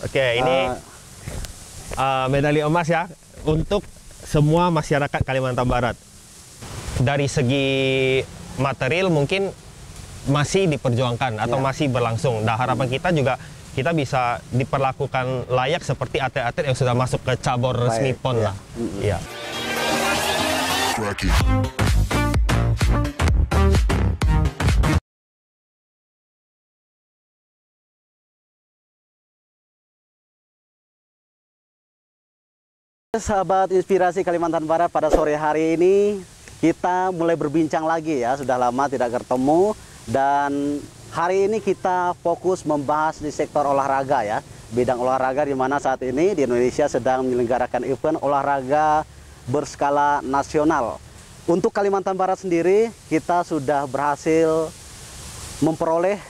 Oke, ini medali emas ya untuk semua masyarakat Kalimantan Barat. Dari segi material mungkin masih diperjuangkan atau masih berlangsung. Nah, harapan kita juga kita bisa diperlakukan layak seperti atlet-atlet yang sudah masuk ke cabur resmi PON lah. Iya. Sahabat Inspirasi Kalimantan Barat, pada sore hari ini kita mulai berbincang lagi ya. Sudah lama tidak ketemu dan hari ini kita fokus membahas di sektor olahraga ya. Bidang olahraga di mana saat ini di Indonesia sedang menyelenggarakan event olahraga berskala nasional. Untuk Kalimantan Barat sendiri kita sudah berhasil memperoleh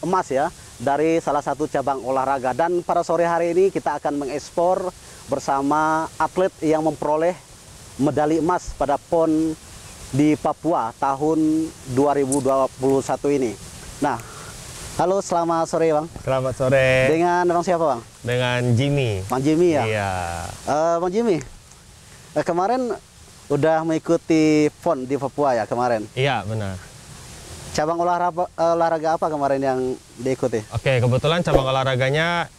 emas ya dari salah satu cabang olahraga, dan pada sore hari ini kita akan mengekspor bersama atlet yang memperoleh medali emas pada PON di Papua tahun 2021 ini. Nah, halo, selamat sore Bang. Selamat sore. Dengan Bang siapa Bang? Dengan Jimmy. Bang Jimmy ya? Iya. Bang Jimmy, kemarin udah mengikuti PON di Papua ya kemarin? Iya, benar. Cabang olahraga apa kemarin yang diikuti? Oke, kebetulan cabang olahraganya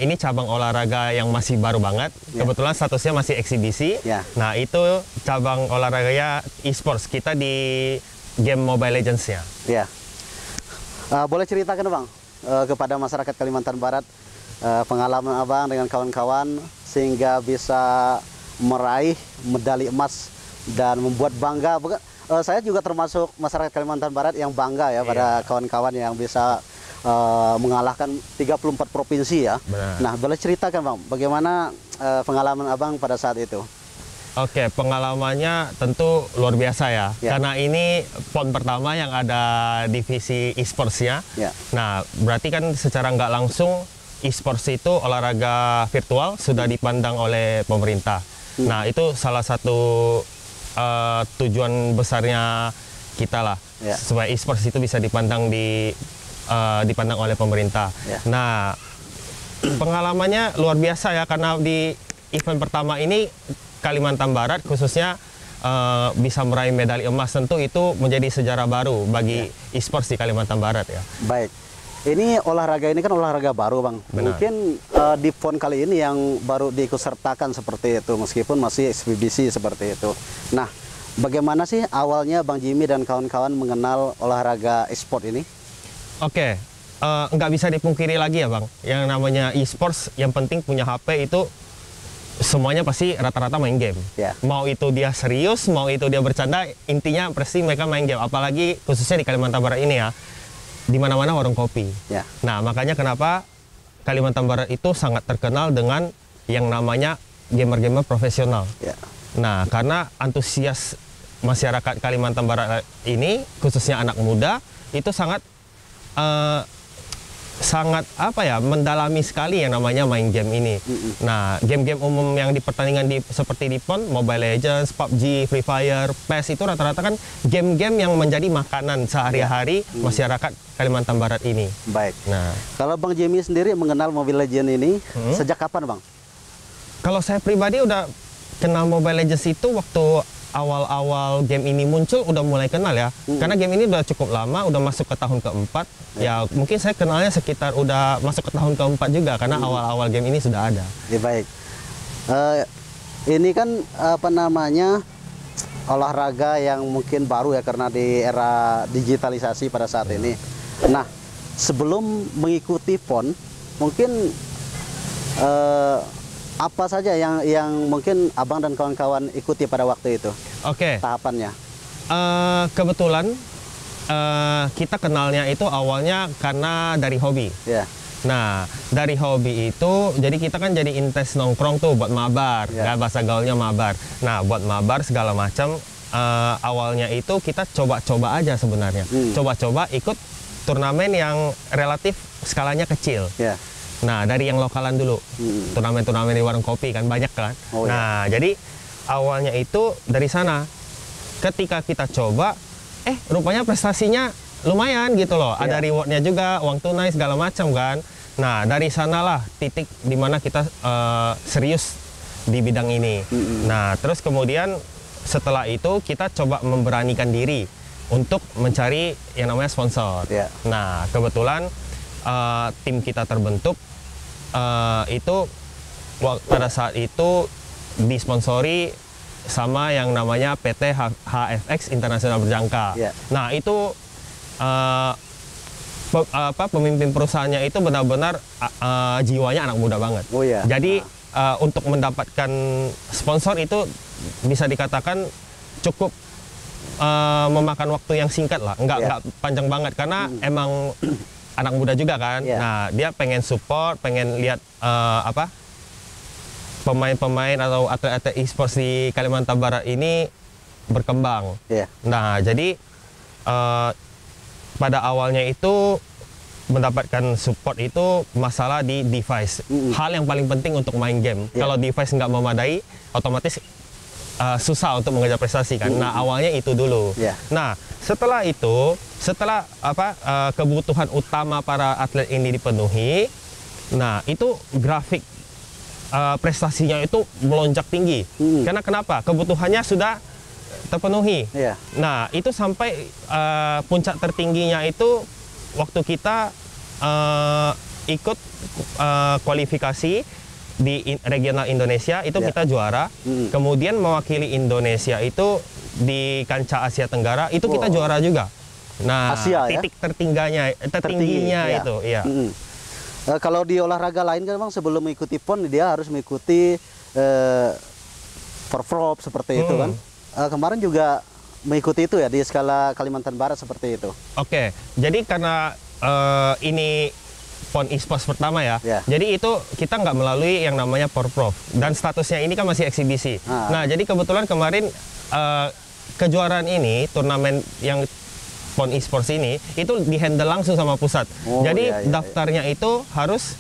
ini cabang olahraga yang masih baru banget. Kebetulan statusnya masih eksibisi. Nah, itu cabang olahraganya e-sports. Kita di game Mobile Legends-nya. Ya. Boleh ceritakan Bang kepada masyarakat Kalimantan Barat pengalaman Abang dengan kawan-kawan sehingga bisa meraih medali emas dan membuat bangga. Saya juga termasuk masyarakat Kalimantan Barat yang bangga ya pada kawan-kawan yang bisa mengalahkan 34 provinsi ya. Benar. Nah, boleh ceritakan Bang, bagaimana pengalaman Abang pada saat itu? Oke, pengalamannya tentu luar biasa ya. Karena ini PON pertama yang ada divisi e-sports-nya. Nah, berarti kan secara nggak langsung e-sports itu olahraga virtual sudah dipandang oleh pemerintah. Nah, itu salah satu tujuan besarnya kita lah, supaya e-sports itu bisa dipandang dipandang oleh pemerintah. Nah, pengalamannya luar biasa ya, karena di event pertama ini Kalimantan Barat khususnya bisa meraih medali emas. Tentu itu menjadi sejarah baru bagi e-sports di Kalimantan Barat ya. Baik. Ini olahraga ini kan olahraga baru Bang. Benar. Mungkin di PON kali ini yang baru diikutsertakan seperti itu, meskipun masih eksibisi seperti itu. Nah, bagaimana sih awalnya Bang Jimmy dan kawan-kawan mengenal olahraga e-sport ini? Oke, nggak bisa dipungkiri lagi ya Bang, yang namanya e-sports yang penting punya HP itu semuanya pasti rata-rata main game. Mau itu dia serius, mau itu dia bercanda, intinya pasti mereka main game. Apalagi khususnya di Kalimantan Barat ini ya, di mana-mana warung kopi. Nah, makanya kenapa Kalimantan Barat itu sangat terkenal dengan yang namanya gamer-gamer profesional. Nah, karena antusias masyarakat Kalimantan Barat ini, khususnya anak muda, itu sangat apa ya, mendalami sekali yang namanya main game ini. Nah, game-game umum yang di pertandingan seperti di PON, Mobile Legends, PUBG, Free Fire, PES itu rata-rata kan game-game yang menjadi makanan sehari-hari masyarakat Kalimantan Barat ini. Baik. Nah, kalau Bang Jimmy sendiri mengenal Mobile Legends ini sejak kapan Bang? Kalau saya pribadi udah kenal Mobile Legends itu waktu awal-awal game ini muncul, udah mulai kenal ya. Karena game ini udah cukup lama, udah masuk ke tahun keempat. Ya mungkin saya kenalnya sekitar udah masuk ke tahun keempat juga, karena awal-awal game ini sudah ada. Baik. Ini kan apa namanya, olahraga yang mungkin baru ya, karena di era digitalisasi pada saat ini. Nah, sebelum mengikuti PON, mungkin apa saja yang mungkin Abang dan kawan-kawan ikuti pada waktu itu? Oke. Tahapannya. Kebetulan kita kenalnya itu awalnya karena dari hobi. Nah, dari hobi itu, jadi kita kan jadi intens nongkrong tuh buat mabar, bahasa gaulnya mabar. Nah, buat mabar segala macam, awalnya itu kita coba-coba aja sebenarnya. Coba-coba ikut turnamen yang relatif skalanya kecil. Nah, dari yang lokalan dulu, turnamen-turnamen di warung kopi kan banyak kan. Nah, jadi awalnya itu dari sana. Ketika kita coba, rupanya prestasinya lumayan gitu loh. Ada rewardnya juga, uang tunai segala macam kan. Nah, dari sanalah titik dimana kita serius di bidang ini. Nah, terus kemudian setelah itu kita coba memberanikan diri untuk mencari yang namanya sponsor. Nah, kebetulan tim kita terbentuk itu pada saat itu disponsori sama yang namanya PT HFX Internasional Berjangka. Nah, itu pemimpin perusahaannya itu benar-benar jiwanya anak muda banget. Jadi untuk mendapatkan sponsor itu bisa dikatakan cukup memakan waktu yang singkat lah, nggak panjang banget karena emang anak muda juga kan. Nah, dia pengen support, pengen lihat pemain-pemain atau atlet-atlet e-sports di Kalimantan Barat ini berkembang. Nah, jadi pada awalnya itu mendapatkan support itu masalah di device. Hal yang paling penting untuk main game. Kalau device nggak memadai, otomatis susah untuk mengejar prestasi kan. Nah, awalnya itu dulu. Nah, setelah itu, setelah kebutuhan utama para atlet ini dipenuhi, nah itu grafik prestasinya itu melonjak tinggi. Karena kenapa? Kebutuhannya sudah terpenuhi. Nah, itu sampai puncak tertingginya itu waktu kita ikut kualifikasi di regional Indonesia itu kita juara. Kemudian mewakili Indonesia itu di kancah Asia Tenggara itu kita juara juga. Nah, Asia, titik tertingginya itu, kalau di olahraga lain kan Bang, sebelum mengikuti PON dia harus mengikuti Forprov seperti itu kan. Kemarin juga mengikuti itu ya di skala Kalimantan Barat seperti itu. Oke, jadi karena ini PON eSports pertama ya, jadi itu kita nggak melalui yang namanya Forprov dan statusnya ini kan masih eksibisi. Nah, jadi kebetulan kemarin kejuaraan ini, turnamen yang PON eSports ini itu dihandle langsung sama pusat. Jadi daftarnya itu harus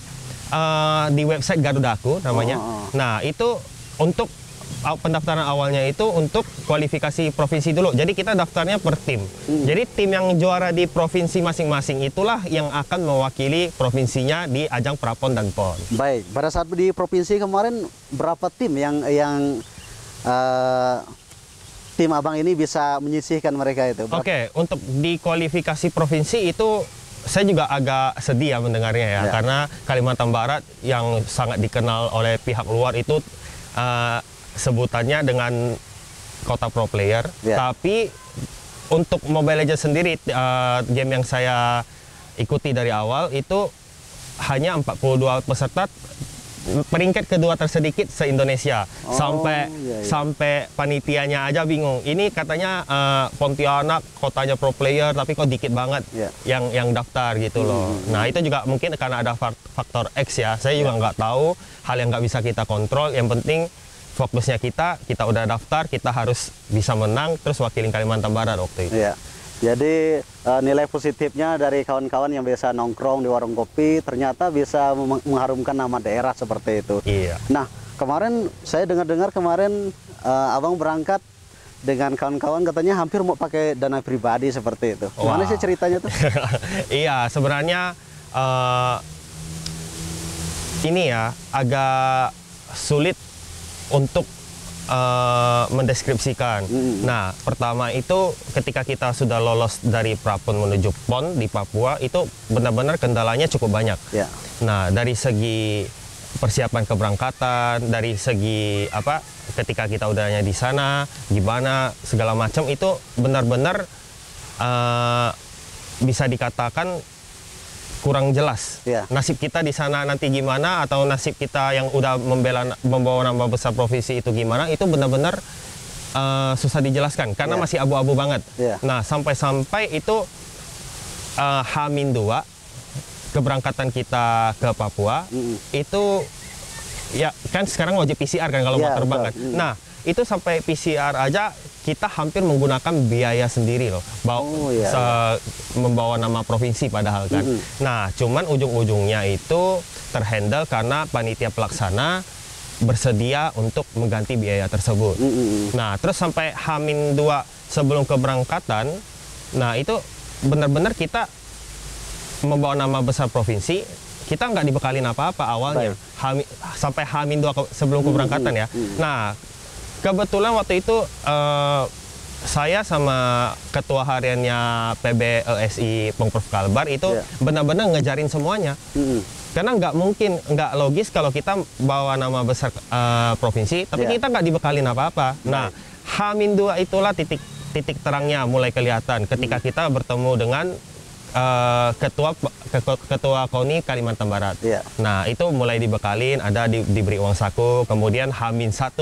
di website Garudaku namanya. Nah, itu untuk pendaftaran awalnya itu untuk kualifikasi provinsi dulu. Jadi kita daftarnya per tim. Jadi tim yang juara di provinsi masing-masing itulah yang akan mewakili provinsinya di ajang Prapon dan PON. Baik, pada saat di provinsi kemarin berapa tim yang tim Abang ini bisa menyisihkan mereka itu? Oke, untuk di kualifikasi provinsi itu saya juga agak sedih ya mendengarnya ya, karena Kalimantan Barat yang sangat dikenal oleh pihak luar itu sebutannya dengan kota pro player. Tapi untuk Mobile Legends sendiri, game yang saya ikuti dari awal itu hanya 42 peserta, peringkat kedua tersedikit se-Indonesia. Sampai panitianya aja bingung. Ini katanya Pontianak kotanya pro player tapi kok dikit banget yang daftar gitu loh. Nah, itu juga mungkin karena ada faktor X ya. Saya juga nggak tahu, hal yang nggak bisa kita kontrol. Yang penting fokusnya kita udah daftar, kita harus bisa menang terus wakilin Kalimantan Barat waktu itu. Jadi nilai positifnya dari kawan-kawan yang biasa nongkrong di warung kopi ternyata bisa mengharumkan nama daerah seperti itu. Nah, kemarin saya dengar kemarin Abang berangkat dengan kawan-kawan katanya hampir mau pakai dana pribadi seperti itu. Gimana sih ceritanya tuh? Iya, sebenarnya ini ya agak sulit untuk mendeskripsikan. Nah, pertama itu ketika kita sudah lolos dari Prapon menuju PON di Papua itu benar-benar kendalanya cukup banyak. Nah, dari segi persiapan keberangkatan, dari segi ketika kita udahnya di sana, gimana segala macam itu benar-benar bisa dikatakan kurang jelas. Nasib kita di sana nanti gimana, atau nasib kita yang udah membawa nama besar provinsi itu gimana, itu benar-benar susah dijelaskan karena masih abu-abu banget. Nah, sampai-sampai itu H-2 keberangkatan kita ke Papua itu ya kan sekarang wajib PCR kan kalau mau terbang kan. Nah, itu sampai PCR aja kita hampir menggunakan biaya sendiri loh, membawa nama provinsi padahal kan. Nah, cuman ujung-ujungnya itu terhandle karena panitia pelaksana bersedia untuk mengganti biaya tersebut. Nah, terus sampai H-2 sebelum keberangkatan, nah itu benar-benar kita membawa nama besar provinsi, kita nggak dibekalin apa-apa awalnya. Sampai H-2 sebelum keberangkatan ya. Nah, kebetulan waktu itu saya sama ketua hariannya PBLSI Pemprov Kalbar itu benar-benar ngejarin semuanya. Karena nggak mungkin, nggak logis kalau kita bawa nama besar provinsi, tapi kita nggak dibekalin apa-apa. Nah, H-2 itulah titik terangnya mulai kelihatan ketika kita bertemu dengan ketua KONI Kalimantan Barat. Nah, itu mulai dibekalin, ada diberi uang saku, kemudian H-1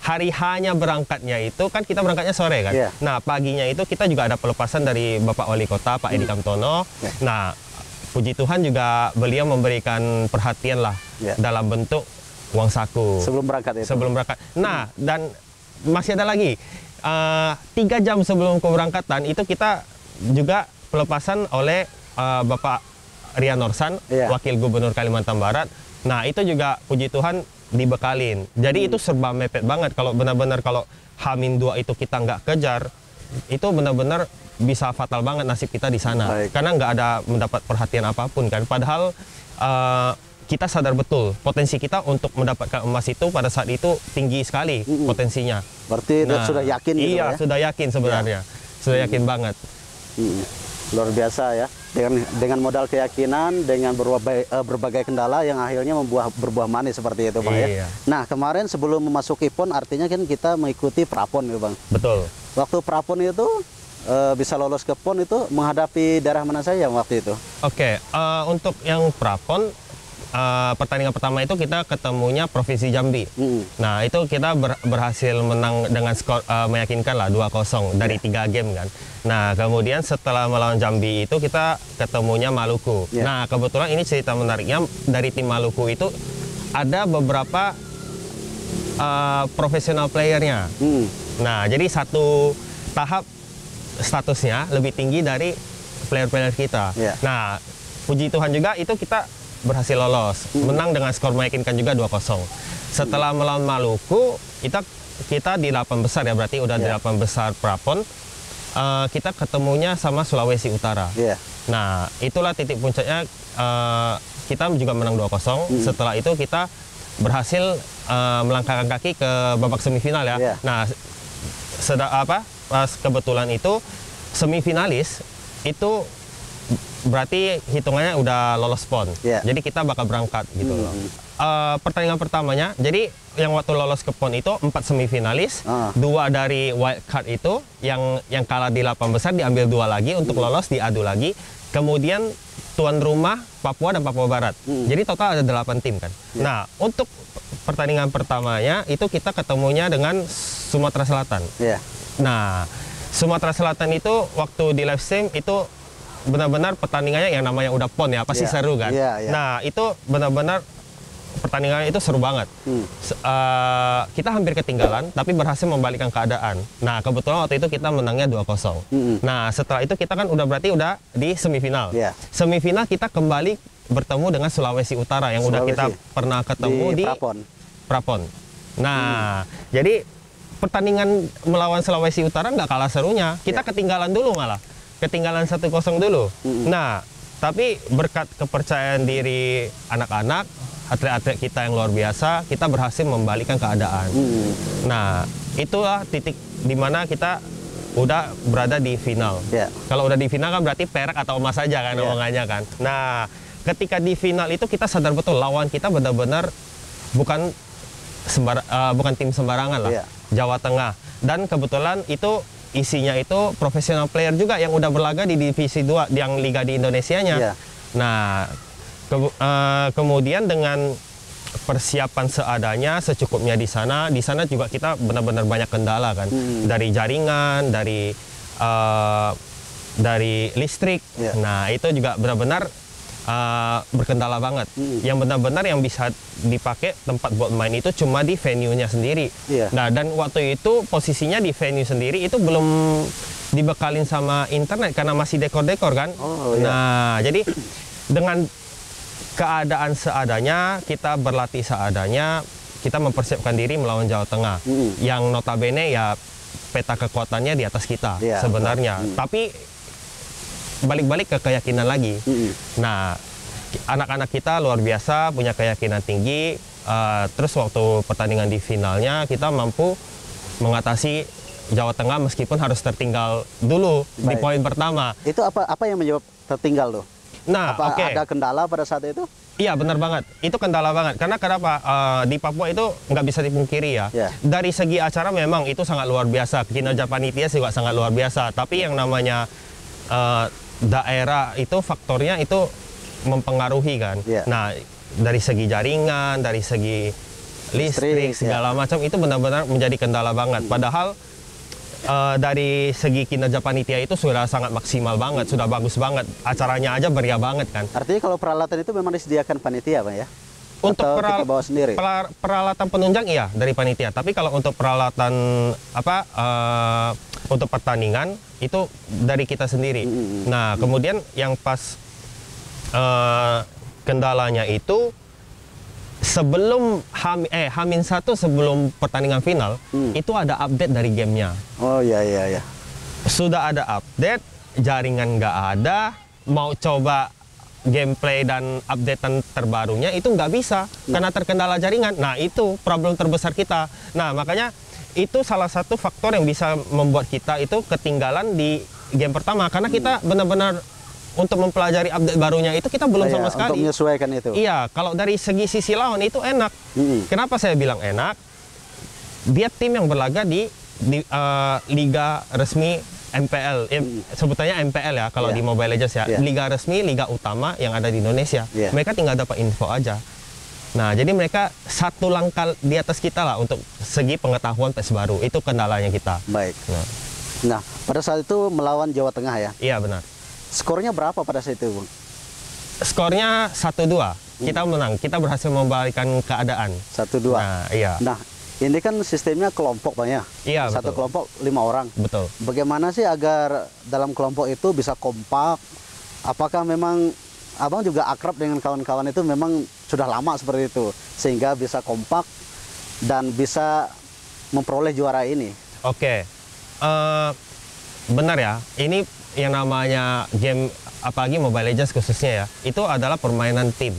hari hanya berangkatnya itu kan kita berangkatnya sore kan. Nah, paginya itu kita juga ada pelepasan dari Bapak Wali Kota Pak Edi Kamtono. Nah, puji Tuhan juga beliau memberikan perhatian lah dalam bentuk uang saku sebelum berangkat itu. Sebelum berangkat. Nah, dan masih ada lagi 3 jam sebelum keberangkatan itu kita juga pelepasan oleh Bapak Rian Norsan, Wakil Gubernur Kalimantan Barat. Nah, itu juga puji Tuhan dibekalin. Jadi itu serba mepet banget. Kalau benar-benar kalau H-2 itu kita nggak kejar, itu benar-benar bisa fatal banget nasib kita di sana. Karena nggak ada mendapat perhatian apapun kan. Padahal kita sadar betul potensi kita untuk mendapatkan emas itu pada saat itu tinggi sekali potensinya. Berarti sudah yakin gitu ya? Iya, sudah yakin sebenarnya. Sudah yakin banget. Luar biasa ya. Dengan modal keyakinan, dengan berbagai kendala yang akhirnya berbuah manis seperti itu Bang ya. Nah, kemarin sebelum memasuki PON artinya kan kita mengikuti prapon gitu Bang. Betul. Waktu prapon itu bisa lolos ke PON itu menghadapi daerah mana saja waktu itu? Oke, untuk yang prapon pertandingan pertama itu kita ketemunya Provinsi Jambi. Nah, itu kita berhasil menang dengan skor meyakinkan lah 2-0 dari 3 game kan. Nah, kemudian setelah melawan Jambi itu kita ketemunya Maluku. Nah, kebetulan ini cerita menariknya dari tim Maluku itu ada beberapa profesional playernya. Nah, jadi satu tahap statusnya lebih tinggi dari player-player kita. Nah, puji Tuhan juga itu kita berhasil lolos, menang dengan skor meyakinkan juga 2-0. Setelah melawan Maluku, kita di 8 besar ya, berarti udah di 8 besar prapon. Kita ketemunya sama Sulawesi Utara. Nah, itulah titik puncaknya. Kita juga menang 2-0. Setelah itu kita berhasil melangkahkan kaki ke babak semifinal ya. Nah, pas kebetulan itu semifinalis itu berarti hitungannya udah lolos PON. Jadi kita bakal berangkat gitu loh. Pertandingan pertamanya, jadi yang waktu lolos ke PON itu 4 semifinalis, 2 dari wild card itu yang kalah di 8 besar diambil 2 lagi untuk lolos, diadu lagi. Kemudian tuan rumah Papua dan Papua Barat. Jadi total ada 8 tim kan. Nah, untuk pertandingan pertamanya itu kita ketemunya dengan Sumatera Selatan. Nah, Sumatera Selatan itu waktu di live stream itu benar-benar pertandingannya yang namanya udah PON ya, pasti seru kan. Nah, itu benar-benar pertandingannya itu seru banget. Kita hampir ketinggalan, tapi berhasil membalikkan keadaan. Nah, kebetulan waktu itu kita menangnya 2-0. Nah, setelah itu kita kan berarti udah di semifinal. Semifinal kita kembali bertemu dengan Sulawesi Utara yang udah kita pernah ketemu di prapon. Nah, jadi pertandingan melawan Sulawesi Utara nggak kalah serunya. Kita ketinggalan dulu malah. Ketinggalan 1-0 dulu. Nah, tapi berkat kepercayaan diri anak-anak, atlet-atlet kita yang luar biasa, kita berhasil membalikkan keadaan. Nah, itulah titik dimana kita udah berada di final. Kalau udah di final kan berarti perak atau emas saja kan omongannya kan. Nah, ketika di final itu kita sadar betul lawan kita benar-benar bukan tim sembarangan lah. Jawa Tengah. Dan kebetulan itu isinya itu profesional player juga yang udah berlaga di divisi 2 yang liga di Indonesianya. Nah, kemudian dengan persiapan seadanya, secukupnya di sana juga kita benar-benar banyak kendala kan. Dari jaringan, dari listrik. Nah, itu juga benar-benar berkendala banget. Yang benar-benar yang bisa dipakai tempat buat main itu cuma di venue-nya sendiri. Nah, dan waktu itu posisinya di venue sendiri itu belum dibekalin sama internet karena masih dekor-dekor kan. Nah, jadi dengan keadaan seadanya, kita berlatih seadanya, kita mempersiapkan diri melawan Jawa Tengah. Yang notabene ya peta kekuatannya di atas kita sebenarnya. Tapi balik-balik ke keyakinan lagi. Nah, anak-anak kita luar biasa, punya keyakinan tinggi. Terus waktu pertandingan di finalnya kita mampu mengatasi Jawa Tengah meskipun harus tertinggal dulu di poin pertama. Itu apa yang menyebab tertinggal tuh? Nah, ada kendala pada saat itu? Iya, benar banget. Itu kendala banget. Karena kenapa? Di Papua itu nggak bisa dipungkiri ya. Dari segi acara memang itu sangat luar biasa. Kinerja panitia juga sangat luar biasa. Tapi yang namanya daerah itu faktornya itu mempengaruhi kan. Nah, dari segi jaringan, dari segi listrik segala macam itu benar-benar menjadi kendala banget. Padahal dari segi kinerja panitia itu sudah sangat maksimal banget, sudah bagus banget. Acaranya aja meriah banget kan. Untuk kalau peralatan itu memang disediakan panitia, Bang ya? Untuk kita bawa sendiri? Peralatan penunjang iya dari panitia. Tapi kalau untuk peralatan untuk pertandingan itu dari kita sendiri. Nah, kemudian yang pas kendalanya itu sebelum H-1 sebelum pertandingan final itu ada update dari gamenya. Oh iya. Sudah ada update, jaringan nggak ada, mau coba gameplay dan updatean terbarunya itu nggak bisa karena terkendala jaringan. Nah, itu problem terbesar kita. Nah, makanya itu salah satu faktor yang bisa membuat kita itu ketinggalan di game pertama karena kita benar-benar untuk mempelajari update barunya itu kita belum sama sekali. Untuk menyesuaikan itu. Iya, kalau dari segi sisi lawan itu enak. Kenapa saya bilang enak? Dia tim yang berlaga di liga resmi MPL, sebutannya MPL ya kalau di Mobile Legends ya. Liga resmi, liga utama yang ada di Indonesia. Mereka tinggal dapat info aja. Nah, jadi mereka satu langkah di atas kita lah untuk segi pengetahuan PES baru. Itu kendalanya kita. Baik. Nah, pada saat itu melawan Jawa Tengah ya? Iya, benar. Skornya berapa pada saat itu, Bang? Skornya 1-2. Kita menang. Kita berhasil membalikkan keadaan. 1-2. Nah, iya. Nah, ini kan sistemnya kelompok, Bang ya? Iya, Satu betul. kelompok 5 orang. Betul. Bagaimana sih agar dalam kelompok itu bisa kompak? Apakah memang Abang juga akrab dengan kawan-kawan itu memang sudah lama seperti itu sehingga bisa kompak dan bisa memperoleh juara ini? Oke. Benar ya. Ini yang namanya game apalagi Mobile Legends khususnya ya, itu adalah permainan tim.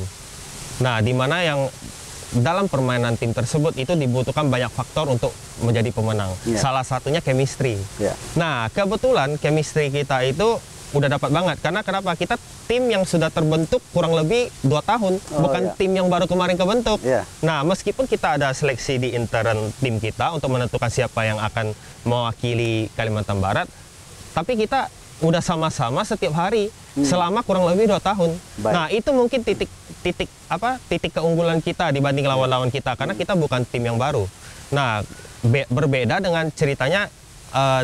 Nah, di mana yang dalam permainan tim tersebut itu dibutuhkan banyak faktor untuk menjadi pemenang. Salah satunya chemistry. Nah, kebetulan chemistry kita itu udah dapat banget. Karena kenapa? Kita tim yang sudah terbentuk kurang lebih 2 tahun, bukan tim yang baru kemarin kebentuk. Nah, meskipun kita ada seleksi di intern tim kita untuk menentukan siapa yang akan mewakili Kalimantan Barat, tapi kita udah sama-sama setiap hari selama kurang lebih 2 tahun. Nah, itu mungkin titik keunggulan kita dibanding lawan-lawan kita karena kita bukan tim yang baru. Nah, berbeda dengan ceritanya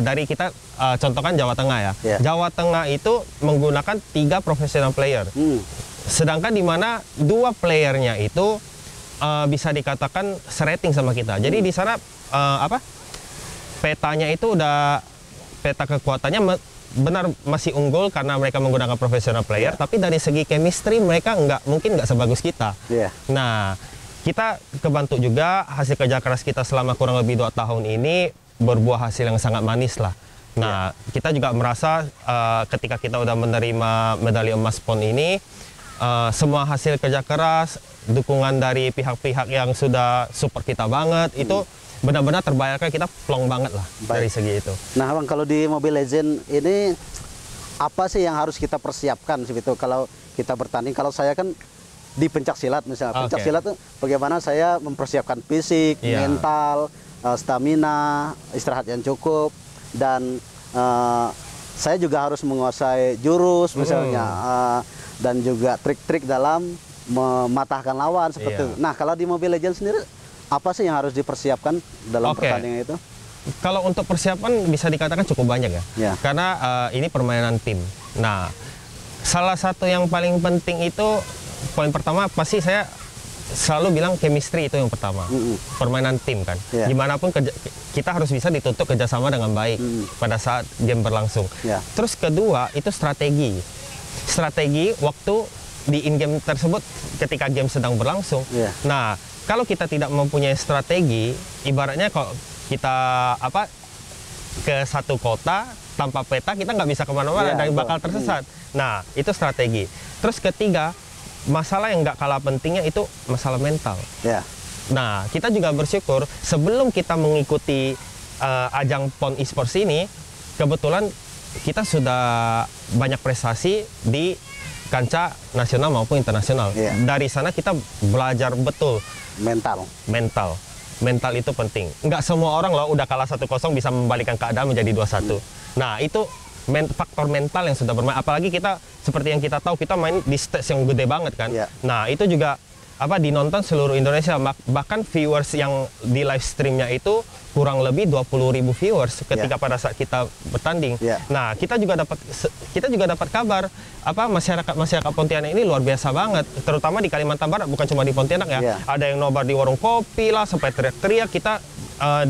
dari kita contohkan Jawa Tengah ya. Jawa Tengah itu menggunakan 3 professional player. Sedangkan di mana 2 playernya itu bisa dikatakan serating sama kita. Jadi di sana petanya itu udah peta kekuatannya benar masih unggul karena mereka menggunakan professional player, tapi dari segi chemistry mereka mungkin nggak sebagus kita. Nah, kita kebantu juga hasil kerja keras kita selama kurang lebih 2 tahun ini berbuah hasil yang sangat manis lah. Nah, kita juga merasa ketika kita udah menerima medali emas PON ini, semua hasil kerja keras, dukungan dari pihak-pihak yang sudah support kita banget, itu benar-benar terbayarkan, kita plong banget lah dari segi itu. Nah, Bang, kalau di Mobile Legends ini apa sih yang harus kita persiapkan segitu kalau kita bertanding? Kalau saya kan di pencak silat misalnya, pencak silat tuh bagaimana saya mempersiapkan fisik, mental, stamina, istirahat yang cukup, dan saya juga harus menguasai jurus misalnya, dan juga trik-trik dalam mematahkan lawan seperti itu. Nah, kalau di Mobile Legends sendiri apa sih yang harus dipersiapkan dalam pertandingan itu? Kalau untuk persiapan bisa dikatakan cukup banyak ya. Karena ini permainan tim. Nah, salah satu yang paling penting itu poin pertama pasti saya selalu bilang chemistry itu yang pertama. Permainan tim kan. Dimanapun kita harus bisa dituntut kerjasama dengan baik pada saat game berlangsung. Terus kedua itu strategi. Strategi waktu di in-game tersebut ketika game sedang berlangsung. Nah, kalau kita tidak mempunyai strategi, ibaratnya kalau kita ke satu kota tanpa peta, kita nggak bisa kemana-mana dan bakal tersesat. Nah, itu strategi. Terus ketiga, masalah yang nggak kalah pentingnya itu masalah mental. Ya. Nah, kita juga bersyukur sebelum kita mengikuti ajang PON esports ini, kebetulan kita sudah banyak prestasi di kancah nasional maupun internasional. Ya. Dari sana kita belajar betul mental itu penting. Nggak semua orang loh udah kalah 1-0 bisa membalikkan keadaan menjadi 2-1. Nah, itu faktor mental yang sudah bermain. Apalagi kita seperti yang kita tahu, kita main di stage yang gede banget kan. Ya. Nah, itu juga dinonton seluruh Indonesia. Bahkan viewers yang di live streamnya itu kurang lebih 20.000 viewers ketika pada saat kita bertanding. Ya. Nah, kita juga dapat kabar masyarakat Pontianak ini luar biasa banget, terutama di Kalimantan Barat, bukan cuma di Pontianak ya. Ya. Ada yang nobar di warung kopi lah sampai teriak-teriak. Kita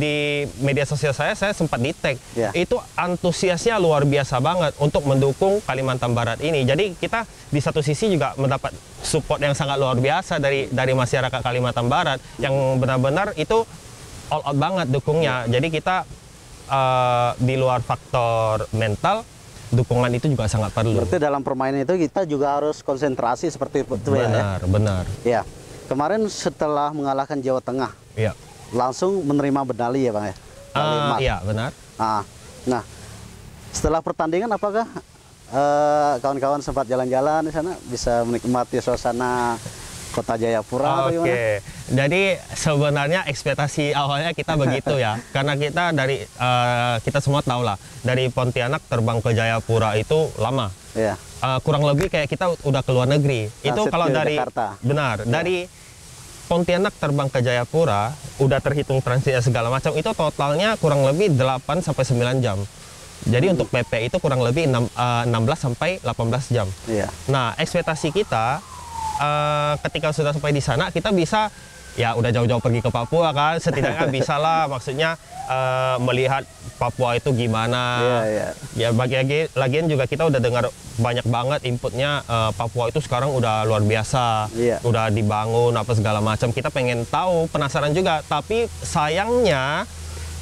di media sosial saya sempat di-tag. Ya. Itu antusiasnya luar biasa banget untuk mendukung Kalimantan Barat ini. Jadi kita di satu sisi juga mendapat support yang sangat luar biasa dari masyarakat Kalimantan Barat yang benar-benar itu all out banget dukungnya. Jadi kita di luar faktor mental, dukungan itu juga sangat perlu. Berarti dalam permainan itu kita juga harus konsentrasi seperti itu. Benar. Ya. Kemarin setelah mengalahkan Jawa Tengah, ya, langsung menerima medali ya Bang ya? Iya, benar. Nah, setelah pertandingan apakah kawan-kawan sempat jalan-jalan di sana, bisa menikmati suasana Kota Jayapura? Oke. Jadi sebenarnya ekspektasi awalnya kita begitu ya, karena kita kita semua tahu lah, dari Pontianak terbang ke Jayapura itu lama. Ya. Kurang lebih kayak kita udah ke luar negeri. Itu kalau dari Jakarta. Benar, dari Pontianak terbang ke Jayapura, udah terhitung transitnya segala macam, itu totalnya kurang lebih 8 sampai 9 jam. Jadi untuk PP itu kurang lebih 16 sampai 18 jam. Iya. Nah, ekspektasi kita ketika sudah sampai di sana, kita bisa ya udah jauh-jauh pergi ke Papua kan, setidaknya bisa lah, maksudnya melihat Papua itu gimana. Ya lagian juga kita udah dengar banyak banget inputnya, Papua itu sekarang udah luar biasa, udah dibangun apa segala macam. Kita pengen tahu, penasaran juga. Tapi sayangnya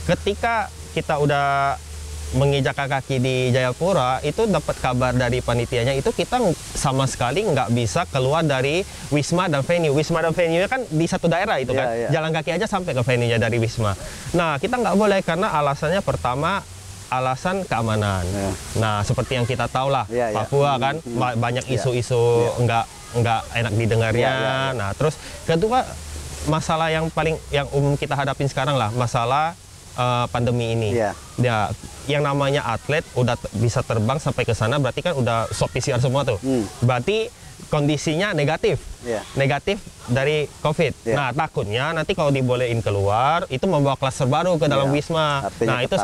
ketika kita udah menginjak kaki di Jayapura, itu dapat kabar dari panitianya itu kita sama sekali nggak bisa keluar dari Wisma dan venue. Wisma dan venue-nya kan di satu daerah itu kan, jalan kaki aja sampai ke venue-nya dari Wisma. Nah, kita nggak boleh karena alasannya pertama alasan keamanan. Nah, seperti yang kita tahu lah, Papua kan banyak isu-isu nggak enak didengarnya. Nah, terus kedua masalah yang umum kita hadapin sekarang lah, masalah pandemi ini. Ya, yang namanya atlet udah bisa terbang sampai ke sana, berarti kan udah swab PCR semua tuh. Berarti kondisinya negatif. Negatif dari COVID. Nah, takutnya nanti kalau dibolehin keluar, itu membawa klaster baru ke dalam Wisma. Nah, itu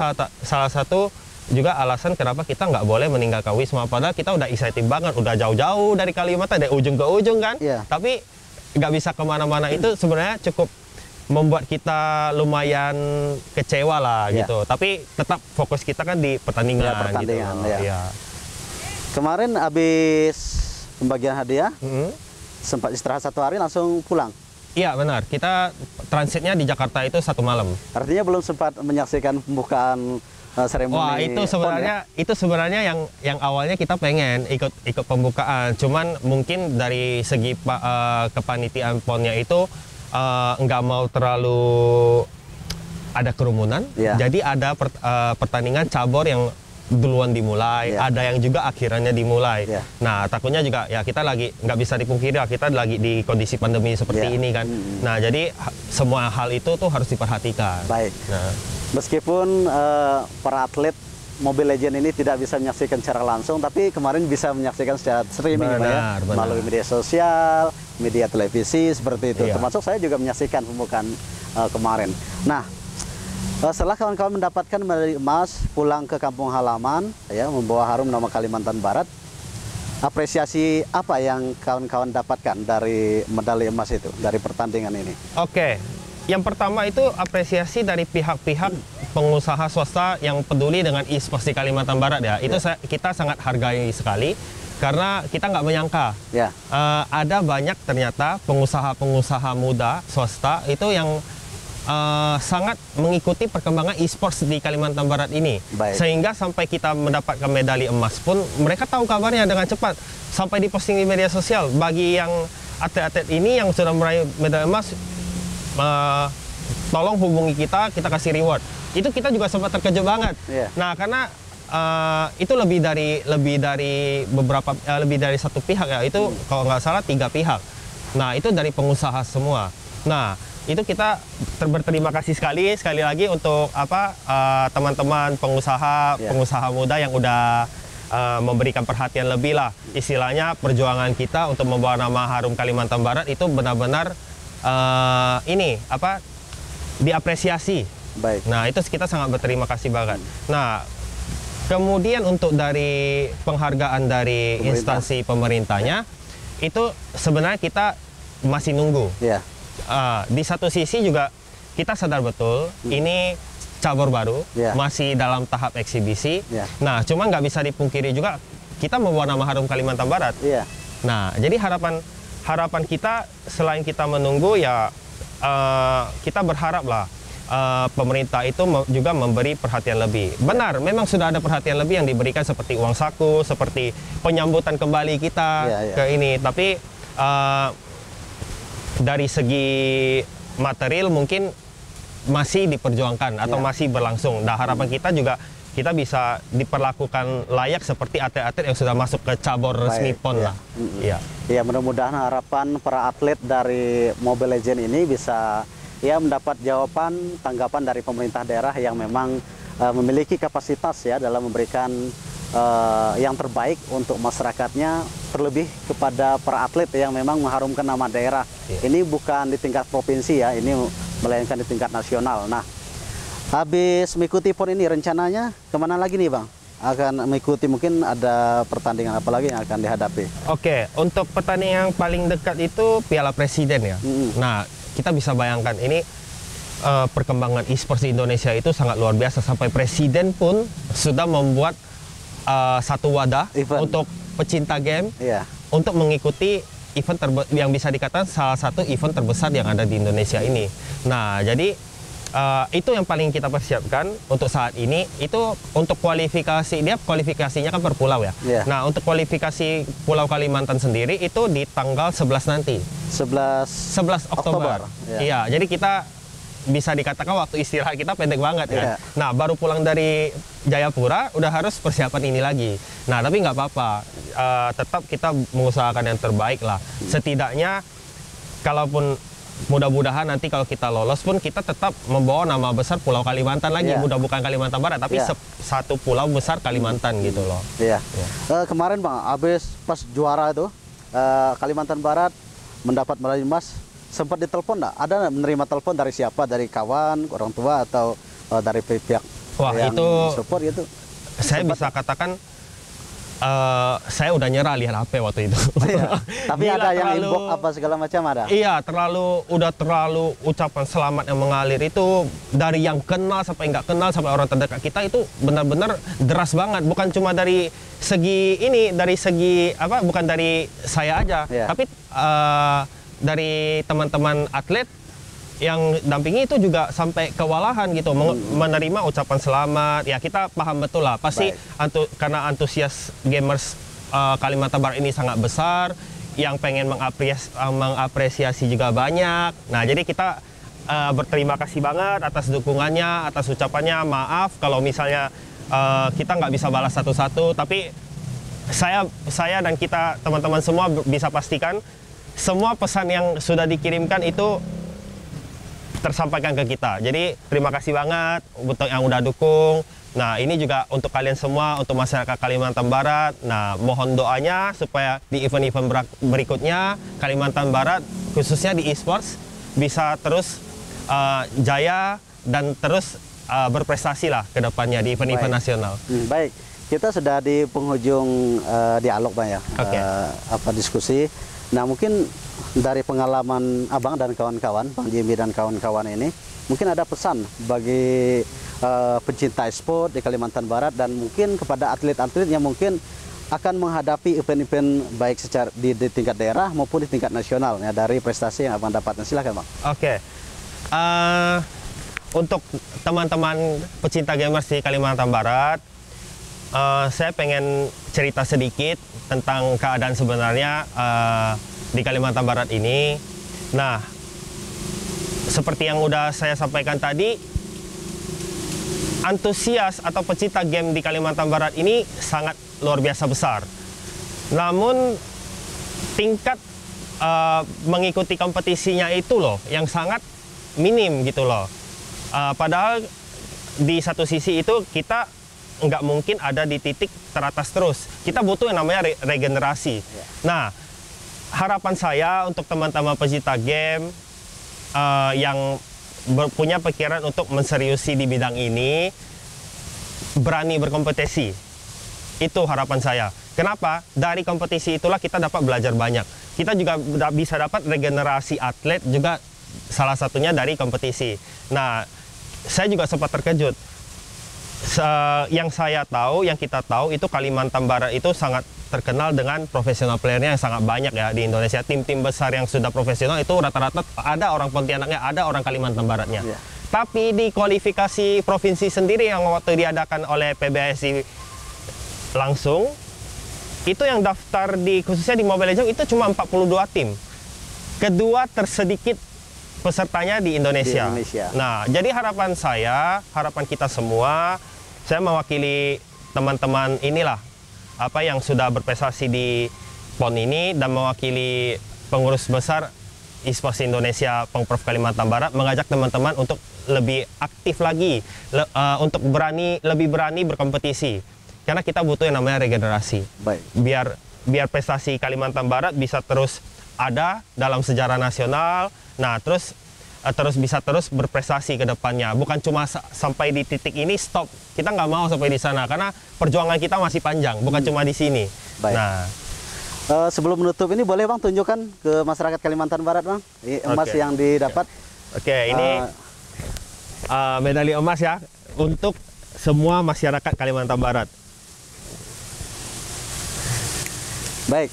salah satu juga alasan kenapa kita nggak boleh meninggalkan Wisma. Padahal kita udah excited banget, udah jauh-jauh dari Kalimantan, dari ujung ke ujung kan. Tapi nggak bisa kemana-mana, itu sebenarnya cukup membuat kita lumayan kecewa lah gitu. Tapi tetap fokus kita kan di pertandingan, gitu. Kemarin habis pembagian hadiah, sempat istirahat 1 hari langsung pulang. Iya benar, kita transitnya di Jakarta itu 1 malam. Artinya belum sempat menyaksikan pembukaan seremoni. Wah, itu sebenarnya yang awalnya kita pengen ikut pembukaan, cuman mungkin dari segi kepanitiaan PON-nya itu nggak mau terlalu ada kerumunan, jadi ada pertandingan cabur yang duluan dimulai, ada yang juga akhirannya dimulai. Nah, takutnya juga ya kita lagi nggak bisa dipungkiri, kita lagi di kondisi pandemi seperti ini kan. Nah, jadi semua hal itu tuh harus diperhatikan. Baik. Nah, meskipun para atlet Mobile Legends ini tidak bisa menyaksikan secara langsung, tapi kemarin bisa menyaksikan secara streaming melalui media sosial, media televisi seperti itu. Termasuk saya juga menyaksikan pembukaan kemarin. Nah, setelah kawan-kawan mendapatkan medali emas, pulang ke kampung halaman, membawa harum nama Kalimantan Barat, apresiasi apa yang kawan-kawan dapatkan dari medali emas itu, dari pertandingan ini? Oke. Yang pertama itu apresiasi dari pihak-pihak pengusaha swasta yang peduli dengan e-sports di Kalimantan Barat ya. Itu kita sangat hargai sekali karena kita nggak menyangka ada banyak ternyata pengusaha-pengusaha muda swasta itu yang sangat mengikuti perkembangan e-sports di Kalimantan Barat ini. Baik. Sehingga sampai kita mendapatkan medali emas pun mereka tahu kabarnya dengan cepat. Sampai diposting di media sosial. Bagi yang atlet-atlet ini yang sudah meraih medali emas, tolong hubungi kita kasih reward. Itu kita juga sempat terkejut banget. Yeah. Nah, karena itu lebih dari satu pihak ya. Itu kalau nggak salah 3 pihak. Nah, itu dari pengusaha semua. Nah, itu kita berterima kasih sekali lagi untuk teman-teman pengusaha muda yang udah memberikan perhatian lebih lah. Istilahnya perjuangan kita untuk membawa nama harum Kalimantan Barat itu benar-benar diapresiasi. Baik. Nah, itu kita sangat berterima kasih banget. Nah, kemudian untuk dari penghargaan dari instansi pemerintahnya itu sebenarnya kita masih nunggu. Yeah. Di satu sisi juga kita sadar betul ini cabur baru, masih dalam tahap eksibisi. Nah, cuma nggak bisa dipungkiri juga kita membawa nama harum Kalimantan Barat. Nah, jadi harapan kita selain kita menunggu ya kita berharap lah pemerintah itu juga memberi perhatian lebih. Benar, memang sudah ada perhatian lebih yang diberikan seperti uang saku, seperti penyambutan kembali kita ke ini. Tapi dari segi material mungkin masih diperjuangkan atau masih berlangsung. Nah, harapan kita juga kita bisa diperlakukan layak seperti atlet-atlet yang sudah masuk ke cabur resmi PON lah. Ya, mudah-mudahan harapan para atlet dari Mobile Legends ini bisa mendapat jawaban tanggapan dari pemerintah daerah yang memang memiliki kapasitas ya dalam memberikan yang terbaik untuk masyarakatnya, terlebih kepada para atlet yang memang mengharumkan nama daerah. Ini bukan di tingkat provinsi ya, ini melainkan di tingkat nasional. Nah, habis mengikuti PON ini rencananya kemana lagi nih Bang? Akan mengikuti, mungkin ada pertandingan apa lagi yang akan dihadapi? Oke, untuk pertandingan yang paling dekat itu Piala Presiden ya. Nah, kita bisa bayangkan ini perkembangan e-sports di Indonesia itu sangat luar biasa. Sampai Presiden pun sudah membuat satu wadah untuk pecinta game untuk mengikuti event yang bisa dikatakan salah satu event terbesar yang ada di Indonesia ini. Nah, jadi itu yang paling kita persiapkan untuk saat ini. Itu untuk kualifikasi, dia kualifikasinya kan per pulau ya. Nah, untuk kualifikasi Pulau Kalimantan sendiri itu di tanggal 11 nanti. 11 Oktober. Iya, jadi kita bisa dikatakan waktu istirahat kita pendek banget kan. Nah, baru pulang dari Jayapura udah harus persiapan ini lagi. Nah, tapi nggak apa-apa, tetap kita mengusahakan yang terbaik lah. Setidaknya kalaupun mudah-mudahan nanti kalau kita lolos pun kita tetap membawa nama besar Pulau Kalimantan lagi. Udah bukan Kalimantan Barat tapi satu pulau besar Kalimantan gitu loh. Kemarin Bang, habis pas juara itu Kalimantan Barat mendapat medali emas, sempat ditelepon nggak? Ada menerima telepon dari siapa? Dari kawan, orang tua, atau dari pihak yang itu support gitu? Saya bisa katakan saya udah nyerah lihat HP waktu itu. Tapi ada yang inbox apa segala macam ada? Iya, udah terlalu ucapan selamat yang mengalir itu dari yang kenal sampai nggak kenal sampai orang terdekat kita itu benar-benar deras banget. Bukan cuma dari segi ini, bukan dari saya aja, tapi dari teman-teman atlet yang dampingi itu juga sampai kewalahan gitu menerima ucapan selamat. Ya, kita paham betul lah pasti karena antusias gamers Kalimantan Barat ini sangat besar, yang pengen mengapresiasi juga banyak. Nah, jadi kita berterima kasih banget atas dukungannya, atas ucapannya. Maaf kalau misalnya kita nggak bisa balas satu-satu, tapi saya dan kita teman-teman semua bisa pastikan semua pesan yang sudah dikirimkan itu tersampaikan ke kita. Jadi terima kasih banget untuk yang udah dukung. Nah, ini juga untuk kalian semua, untuk masyarakat Kalimantan Barat. Nah, mohon doanya supaya di event-event berikutnya Kalimantan Barat khususnya di e-sports bisa terus jaya dan terus berprestasi lah ke depannya di event-event nasional. Baik, kita sudah di penghujung dialog Bang ya. Diskusi. Nah, mungkin dari pengalaman Abang dan kawan-kawan, Bang Jimmy dan kawan-kawan ini, mungkin ada pesan bagi pencinta e-sport di Kalimantan Barat dan mungkin kepada atlet-atlet yang mungkin akan menghadapi event-event baik secara di tingkat daerah maupun di tingkat nasional ya, dari prestasi yang Abang dapatkan. Silakan Bang. Oke. Untuk teman-teman pecinta gamers di Kalimantan Barat, saya pengen cerita sedikit tentang keadaan sebenarnya di Kalimantan Barat ini. Nah, seperti yang udah saya sampaikan tadi, antusias atau pecinta game di Kalimantan Barat ini sangat luar biasa besar. Namun tingkat mengikuti kompetisinya itu loh yang sangat minim gitu loh. Padahal di satu sisi itu kita nggak mungkin ada di titik teratas terus. Kita butuh yang namanya regenerasi. Nah, harapan saya untuk teman-teman pecinta game yang punya pikiran untuk menseriusi di bidang ini, berani berkompetisi. Itu harapan saya. Kenapa? Dari kompetisi itulah kita dapat belajar banyak. Kita juga bisa dapat regenerasi atlet juga, salah satunya dari kompetisi. Nah, saya juga sempat terkejut. Yang saya tahu, yang kita tahu itu Kalimantan Barat itu sangat terkenal dengan profesional playernya yang sangat banyak ya di Indonesia. Tim-tim besar yang sudah profesional itu rata-rata ada orang Pontianaknya, ada orang Kalimantan Baratnya. Tapi di kualifikasi provinsi sendiri yang waktu diadakan oleh PBSI langsung, itu yang daftar khususnya di Mobile Legends itu cuma 42 tim. Kedua tersedikit pesertanya di Indonesia. Nah, jadi harapan saya, harapan kita semua, saya mewakili teman-teman inilah apa yang sudah berprestasi di PON ini dan mewakili pengurus besar eSports Indonesia Pengprov Kalimantan Barat mengajak teman-teman untuk lebih aktif lagi, untuk lebih berani berkompetisi. Karena kita butuh yang namanya regenerasi. Baik. Biar prestasi Kalimantan Barat bisa terus ada dalam sejarah nasional. Nah, terus bisa terus berprestasi ke depannya. Bukan cuma sampai di titik ini stop. Kita nggak mau sampai di sana karena perjuangan kita masih panjang. Bukan cuma di sini. Baik. Nah, sebelum menutup ini boleh Bang tunjukkan ke masyarakat Kalimantan Barat Bang emas yang didapat. Oke, ini medali emas ya untuk semua masyarakat Kalimantan Barat. Baik,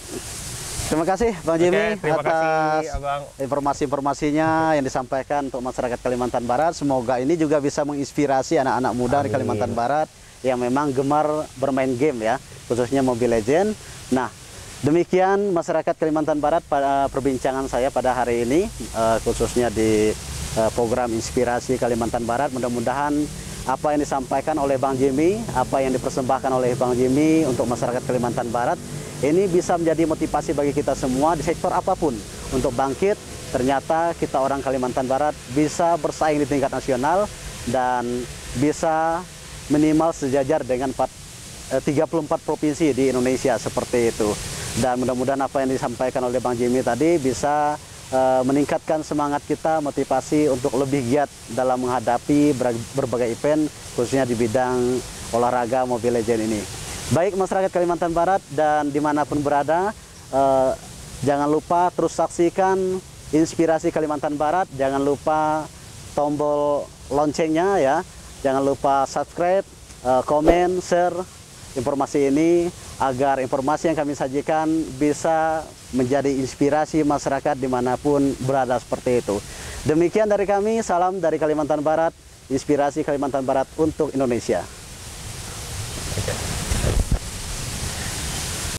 terima kasih Bang Jimmy atas informasi-informasinya yang disampaikan untuk masyarakat Kalimantan Barat. Semoga ini juga bisa menginspirasi anak-anak muda di Kalimantan Barat yang memang gemar bermain game ya, khususnya Mobile Legends. Nah, demikian masyarakat Kalimantan Barat pada perbincangan saya pada hari ini, khususnya di program Inspirasi Kalimantan Barat. Mudah-mudahan apa yang disampaikan oleh Bang Jimmy, apa yang dipersembahkan oleh Bang Jimmy untuk masyarakat Kalimantan Barat, ini bisa menjadi motivasi bagi kita semua di sektor apapun untuk bangkit. Ternyata kita orang Kalimantan Barat bisa bersaing di tingkat nasional dan bisa minimal sejajar dengan 34 provinsi di Indonesia seperti itu. Dan mudah-mudahan apa yang disampaikan oleh Bang Jimmy tadi bisa meningkatkan semangat kita, motivasi untuk lebih giat dalam menghadapi berbagai event khususnya di bidang olahraga Mobile Legends ini. Baik masyarakat Kalimantan Barat dan dimanapun berada, jangan lupa terus saksikan Inspirasi Kalimantan Barat. Jangan lupa tombol loncengnya ya. Jangan lupa subscribe, komen, share informasi ini agar informasi yang kami sajikan bisa menjadi inspirasi masyarakat dimanapun berada seperti itu. Demikian dari kami, salam dari Kalimantan Barat, Inspirasi Kalimantan Barat untuk Indonesia.